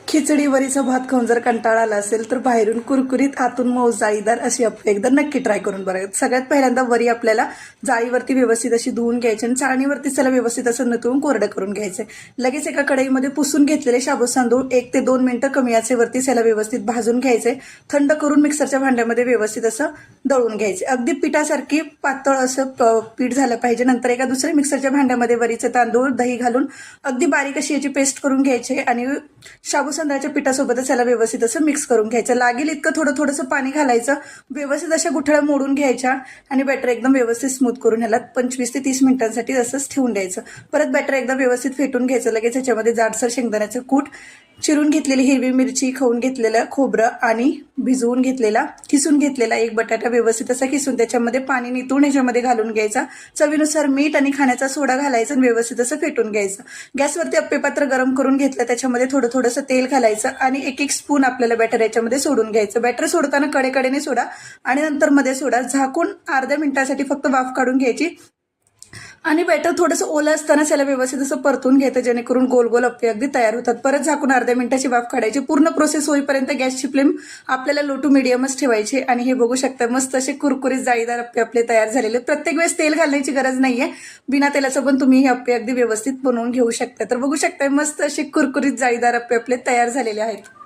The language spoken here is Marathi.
खिचडी वरीचा भात खाऊन जर कंटाळा आला असेल तर बाहेरून कुरकुरीत आतून मऊ जाळीदार अशी अप्पे एकदा नक्की ट्राय करून बघा। सगळ्यात पहिल्यांदा वरी आपल्याला जाळीवरती व्यवस्थित अशी धुवून घ्यायची आणि चाळणीवरती त्याला व्यवस्थित असं नतळून कोरडं करून घ्यायचं। लगेच एका कढईमध्ये पुसून घेतलेले शाबूत तांदूळ 1 ते 2 मिनिटं कमी आचेवरती त्याला व्यवस्थित भाजून घ्यायचे। थंड करून मिक्सरच्या भांड्यामध्ये व्यवस्थित असं दळून घ्यायचे। अगदी पिठासारखी पातळ असं पीठ झालं पाहिजे। नंतर एका दुसऱ्या मिक्सरच्या भांड्यामध्ये वरीचे तांदूळ दही घालून अगदी बारीक अशी याची पेस्ट करून घ्यायची आणि शाबू तांदळाच्या पिठासोबतच याला व्यवस्थित असं मिक्स करून घ्यायचं। लागेल इतकं थोडंसं पाणी घालायचं, व्यवस्थित अशा गुठळ्या मोडून घ्यायच्या आणि बॅटर एकदम व्यवस्थित स्मूथ करून ह्याला 25 ते 30 मिनिटांसाठी असंच ठेवून द्यायचं। परत बॅटर एकदा व्यवस्थित फेटून घ्यायचं। लगेच ह्याच्यामध्ये जाडसर शेंगदाण्याचं कूट, चिरून घेतलेली हिरवी मिरची, खवून घेतलेलं खोबरं आणि भिजवून घेतलेला किसून घेतलेला एक बटाटा व्यवस्थित असा किसून त्याच्यामध्ये पाणी नितळून ह्याच्यामध्ये घालून घ्यायचा। चवीनुसार मीठ आणि खाण्याचा सोडा घालायचा आणि व्यवस्थित असं फेटून घ्यायचं। गॅसवरती अप्पे पात्र गरम करून घेतलं, त्याच्यामध्ये थोडंसं तेल घालायचं आणि 1-1 स्पून आपल्याला बॅटर याच्यामध्ये सोडून घ्यायचं। बॅटर सोडताना कडेकडेने सोडा आणि नंतर मध्ये सोडा। झाकून अर्ध्या मिनिटासाठी फक्त वाफ काढून घ्यायची आणि बॅटर थोडंसं ओलं असताना त्याला व्यवस्थित असं परतून घ्यायचं, जेणेकरून गोल गोल अप्पे अगदी तयार होतात। परत झाकून अर्ध्या मिनिटाची वाफ काढायची। पूर्ण प्रोसेस होईपर्यंत गॅसची फ्लेम आपल्याला लो टू मिडियमच ठेवायची आणि हे बघू शकता मस्त असे कुरकुरीत जाळीदार अप्पे आपले तयार झालेले। प्रत्येक वेळेस तेल घालण्याची गरज नाहीये, बिना तेलाचं पण तुम्ही हे अप्पे अगदी व्यवस्थित बनवून घेऊ शकता। तर बघू शकता मस्त असे कुरकुरीत जाळीदार अप्पे आपले तयार झालेले आहेत।